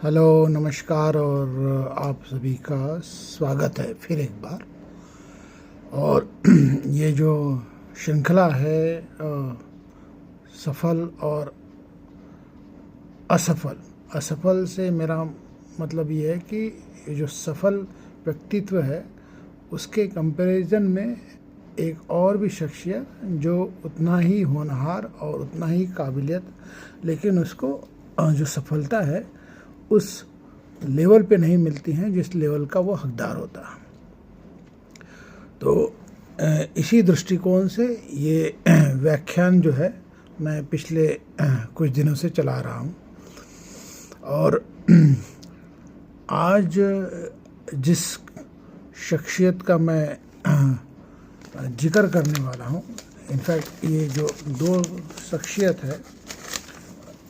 Hello, नमस्कार और आप सभी का स्वागत है फिर एक बार। और ये जो श्रृंखला है सफल और असफल। असफल से मेरा मतलब ये है कि ये जो सफल व्यक्तित्व है उसके कंपैरिजन में एक और भी शख्सियत जो उतना ही होनहार और उतना ही काबिलियत, लेकिन उसको जो सफलता है उस लेवल पे नहीं मिलती हैं जिस लेवल का वो हकदार होता है। तो इसी दृष्टिकोण से ये व्याख्यान जो है मैं पिछले कुछ दिनों से चला रहा हूँ। और आज जिस शख्सियत का मैं जिक्र करने वाला हूँ, इनफैक्ट ये जो दो शख्सियत है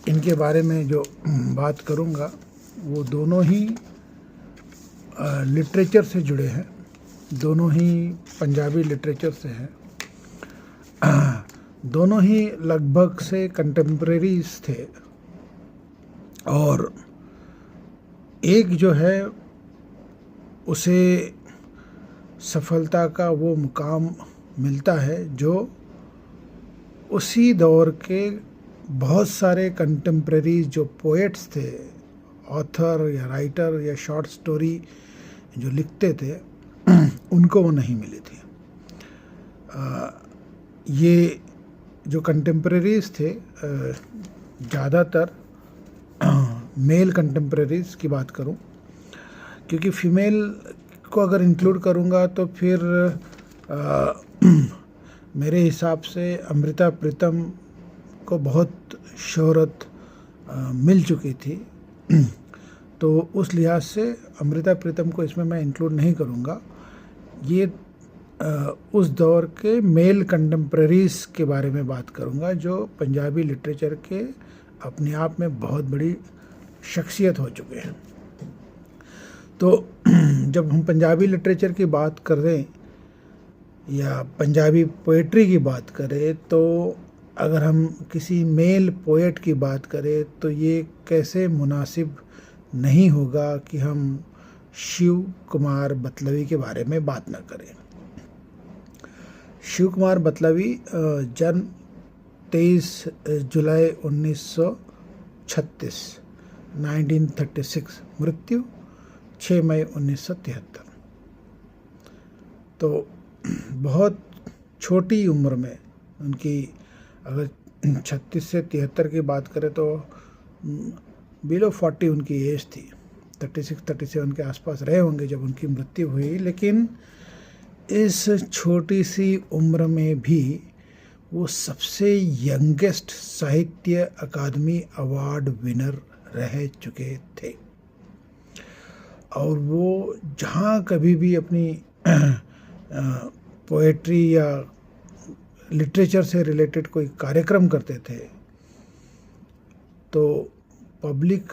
इनके बारे में जो बात करूँगा वो दोनों ही लिटरेचर से जुड़े हैं, दोनों ही पंजाबी लिटरेचर से हैं, दोनों ही लगभग से कंटेम्प्रेरीज थे। और एक जो है उसे सफलता का वो मुकाम मिलता है जो उसी दौर के बहुत सारे कंटेम्प्रेरीज जो पोएट्स थे, ऑथर या राइटर या शॉर्ट स्टोरी जो लिखते थे उनको वो नहीं मिली थी। ये जो कंटेम्प्रेरीज थे ज़्यादातर मेल कंटेम्प्रेरीज की बात करूं, क्योंकि फीमेल को अगर इंक्लूड करूंगा तो फिर मेरे हिसाब से अमृता प्रीतम को बहुत शोहरत मिल चुकी थी। तो उस लिहाज से अमृता प्रीतम को इसमें मैं इंक्लूड नहीं करूँगा। ये उस दौर के मेल कंटेम्प्रेरीज के बारे में बात करूँगा जो पंजाबी लिटरेचर के अपने आप में बहुत बड़ी शख्सियत हो चुके हैं। तो जब हम पंजाबी लिटरेचर की बात कर रहे हैं या पंजाबी पोएट्री की बात करें, तो अगर हम किसी मेल पोएट की बात करें तो ये कैसे मुनासिब नहीं होगा कि हम शिव कुमार बतलवी के बारे में बात न करें। शिव कुमार बतलवी जन्म 23 जुलाई 1936, मृत्यु 6 मई 1973। तो बहुत छोटी उम्र में उनकी, अगर 36 से 73 की बात करें तो बिलो 40 उनकी एज थी। 36-37 के आसपास रहे होंगे जब उनकी मृत्यु हुई। लेकिन इस छोटी सी उम्र में भी वो सबसे यंगेस्ट साहित्य अकादमी अवार्ड विनर रह चुके थे। और वो जहाँ कभी भी अपनी पोएट्री या लिटरेचर से रिलेटेड कोई कार्यक्रम करते थे तो पब्लिक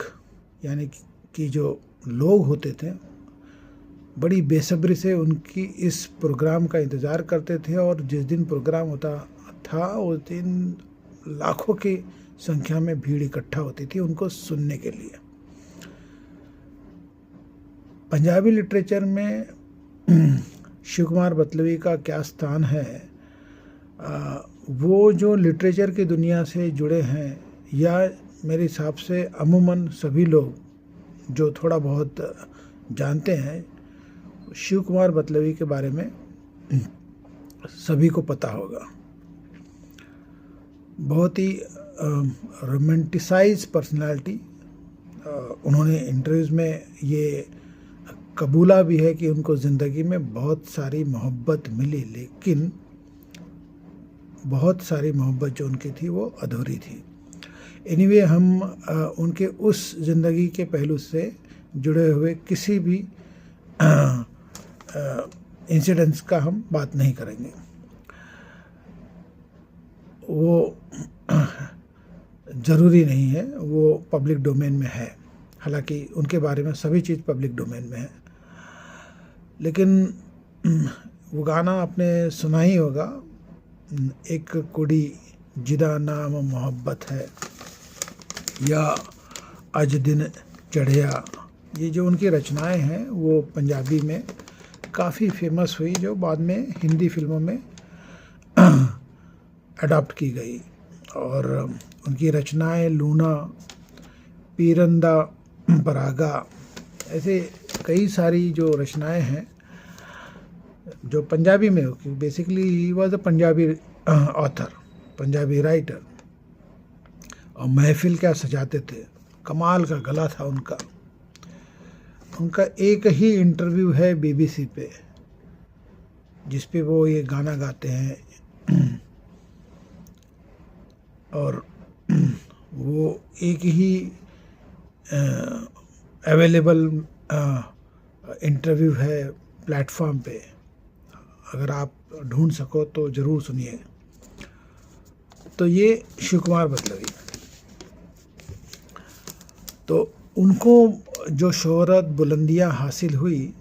यानी कि जो लोग होते थे बड़ी बेसब्री से उनकी इस प्रोग्राम का इंतज़ार करते थे। और जिस दिन प्रोग्राम होता था उस दिन लाखों की संख्या में भीड़ इकट्ठा होती थी उनको सुनने के लिए। पंजाबी लिटरेचर में शिव कुमार बतलवी का क्या स्थान है, वो जो लिटरेचर की दुनिया से जुड़े हैं या मेरे हिसाब से अमूमन सभी लोग जो थोड़ा बहुत जानते हैं, शिव कुमार बतलवी के बारे में सभी को पता होगा। बहुत ही रोमांटिसाइज पर्सनालिटी। उन्होंने इंटरव्यूज़ में ये कबूला भी है कि उनको ज़िंदगी में बहुत सारी मोहब्बत मिली, लेकिन बहुत सारी मोहब्बत जो उनकी थी वो अधूरी थी। एनीवे, हम उनके उस ज़िंदगी के पहलू से जुड़े हुए किसी भी इंसिडेंट्स का हम बात नहीं करेंगे। वो ज़रूरी नहीं है वो पब्लिक डोमेन में है, हालांकि उनके बारे में सभी चीज़ पब्लिक डोमेन में है। लेकिन वो गाना आपने सुना ही होगा, एक कुड़ी जिदा नाम मोहब्बत है या अज दिन चढ़िया, ये जो उनकी रचनाएं हैं वो पंजाबी में काफ़ी फेमस हुई, जो बाद में हिंदी फिल्मों में अडॉप्ट की गई। और उनकी रचनाएं लूना, पीरंदा परागा, ऐसे कई सारी जो रचनाएं हैं जो पंजाबी में हो, basically he was a Punjabi author, Punjabi writer. और महफिल क्या सजाते थे, कमाल का गला था उनका। उनका एक ही इंटरव्यू है BBC पे जिस पे वो ये गाना गाते हैं और वो एक ही अवेलेबल इंटरव्यू है प्लेटफॉर्म पे, अगर आप ढूंढ सको तो ज़रूर सुनिए। तो ये शिव कुमार बतलवी, तो उनको जो शोहरत बुलंदियां हासिल हुई,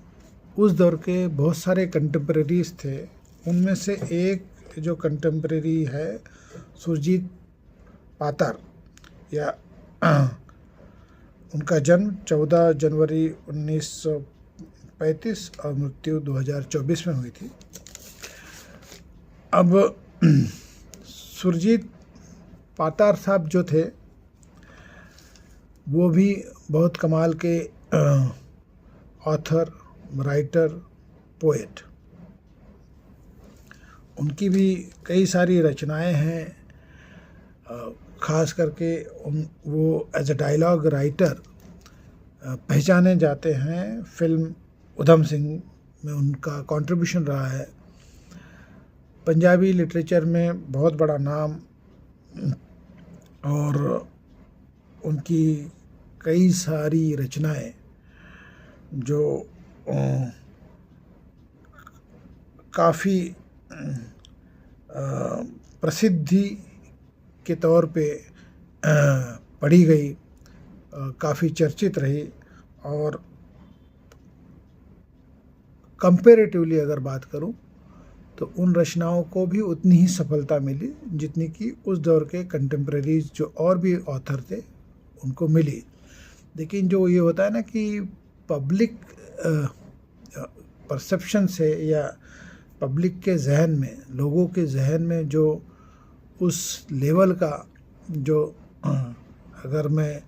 उस दौर के बहुत सारे कंटेम्प्रेरीज थे। उनमें से एक जो कंटेम्प्रेरी है सुरजीत पातर, या उनका जन्म 14 जनवरी 1935 और मृत्यु 2024 में हुई थी। अब सुरजीत पातर साहब जो थे वो भी बहुत कमाल के ऑथर, राइटर, पोएट। उनकी भी कई सारी रचनाएं हैं, ख़ास करके वो एज अ डायलॉग राइटर पहचाने जाते हैं। फिल्म उधम सिंह में उनका कंट्रीब्यूशन रहा है। पंजाबी लिटरेचर में बहुत बड़ा नाम, और उनकी कई सारी रचनाएं जो काफ़ी प्रसिद्धि के तौर पे पढ़ी गई, काफ़ी चर्चित रही। और कंपैरेटिवली अगर बात करूं तो उन रचनाओं को भी उतनी ही सफलता मिली जितनी कि उस दौर के कंटेम्प्रेरीज जो और भी ऑथर थे उनको मिली। लेकिन जो ये होता है ना कि पब्लिक परसेप्शन से या पब्लिक के जहन में, लोगों के जहन में जो उस लेवल का, जो अगर मैं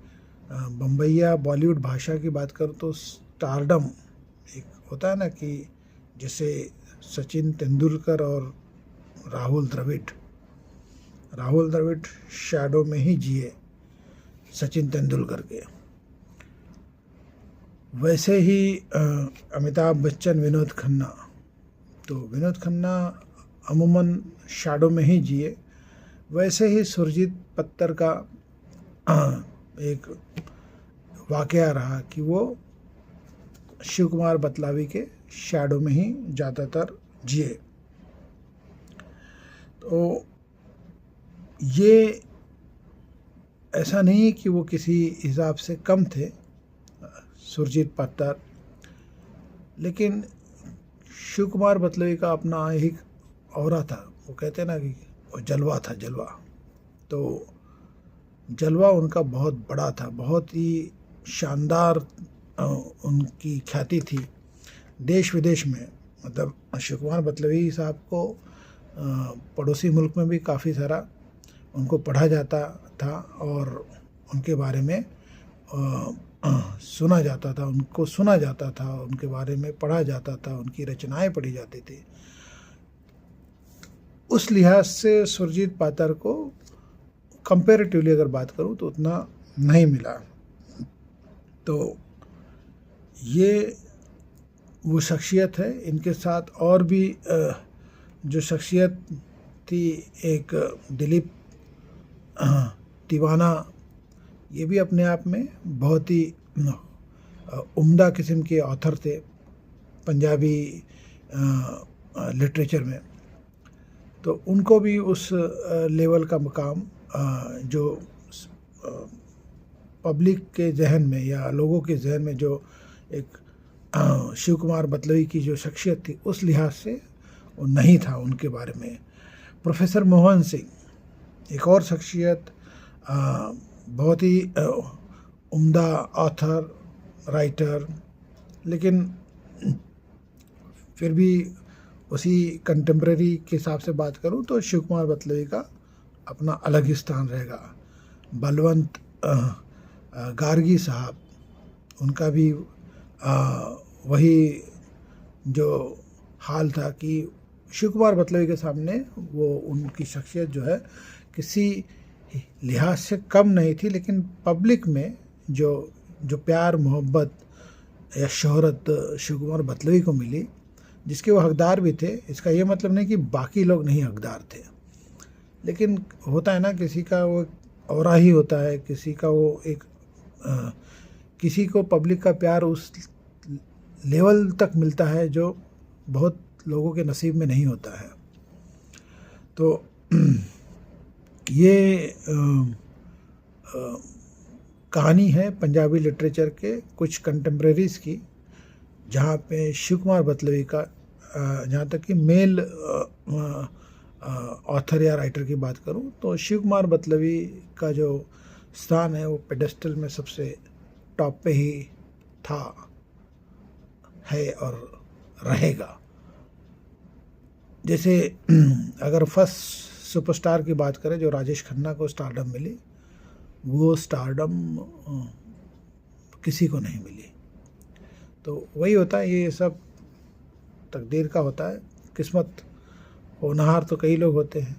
बम्बईया बॉलीवुड भाषा की बात करूँ तो स्टारडम एक होता है ना, कि जैसे सचिन तेंदुलकर और राहुल द्रविड़ शैडो में ही जिए सचिन तेंदुलकर के, वैसे ही अमिताभ बच्चन, विनोद खन्ना, तो विनोद खन्ना अमूमन शैडो में ही जिए। वैसे ही सुरजीत पातर का एक वाकया रहा कि वो शिव कुमार बतलावी के शैडो में ही ज़्यादातर जिए। तो ये ऐसा नहीं कि वो किसी हिसाब से कम थे सुरजीत पातर, लेकिन शिव कुमार बतलवी का अपना एक ऑरा था। वो कहते हैं ना कि वो जलवा था, जलवा। तो जलवा उनका बहुत बड़ा था, बहुत ही शानदार उनकी ख्याति थी देश विदेश में। मतलब शिव कुमार बतलवी साहब को पड़ोसी मुल्क में भी काफ़ी सारा उनको पढ़ा जाता था और उनके बारे में सुना जाता था, उनको सुना जाता था, उनके बारे में पढ़ा जाता था, उनकी रचनाएं पढ़ी जाती थी। उस लिहाज से सुरजीत पातर को कंपैरेटिवली अगर बात करूं तो उतना नहीं मिला। तो ये वो शख्सियत है। इनके साथ और भी जो शख्सियत थी, एक दिलीप तिवाना, ये भी अपने आप में बहुत ही उम्दा किस्म के ऑथर थे पंजाबी लिटरेचर में। तो उनको भी उस लेवल का मुकाम जो पब्लिक के जहन में या लोगों के जहन में जो एक शिव कुमार बतलवी की जो शख्सियत थी, उस लिहाज से वो नहीं था उनके बारे में। प्रोफेसर मोहन सिंह एक और शख्सियत, बहुत ही उम्दा ऑथर, राइटर, लेकिन फिर भी उसी कंटेम्प्रेरी के हिसाब से बात करूं तो शिव कुमार बतलवी का अपना अलग ही स्थान रहेगा। बलवंत गार्गी साहब, उनका भी वही जो हाल था कि शिव कुमार बतलवी के सामने वो उनकी शख्सियत जो है किसी लिहाज से कम नहीं थी, लेकिन पब्लिक में जो प्यार मोहब्बत या शोहरत शिव कुमार बतलवी को मिली, जिसके वो हकदार भी थे, इसका ये मतलब नहीं कि बाकी लोग नहीं हकदार थे। लेकिन होता है ना, किसी का वो औरा ही होता है, किसी का वो एक किसी को पब्लिक का प्यार उस लेवल तक मिलता है जो बहुत लोगों के नसीब में नहीं होता है। तो ये कहानी है पंजाबी लिटरेचर के कुछ कंटेम्प्रेरीज़ की, जहाँ पे शिव कुमार बतलवी का, जहाँ तक कि मेल ऑथर या राइटर की बात करूँ तो शिव कुमार बतलवी का जो स्थान है वो पेडेस्टल में सबसे टॉप पे ही था, है और रहेगा। जैसे अगर फर्स्ट सुपरस्टार की बात करें जो राजेश खन्ना को स्टारडम मिली, वो स्टारडम किसी को नहीं मिली। तो वही होता है, ये सब तकदीर का होता है, किस्मत। होनहार तो कई लोग होते हैं,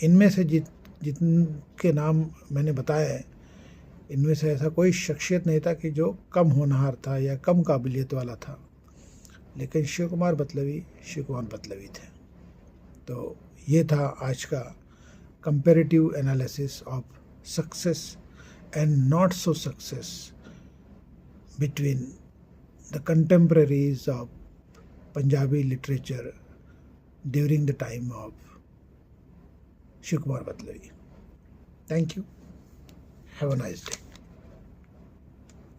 इनमें से जिनके नाम मैंने बताया है, इनमें से ऐसा कोई शख्सियत नहीं था कि जो कम होनहार था या कम काबिलियत वाला था, लेकिन शिव कुमार बतलवी थे। तो ये था आज का comparative analysis of success and not so success between the contemporaries of Punjabi literature during the time of Shiv Kumar Batalvi. Thank you. Have a nice day.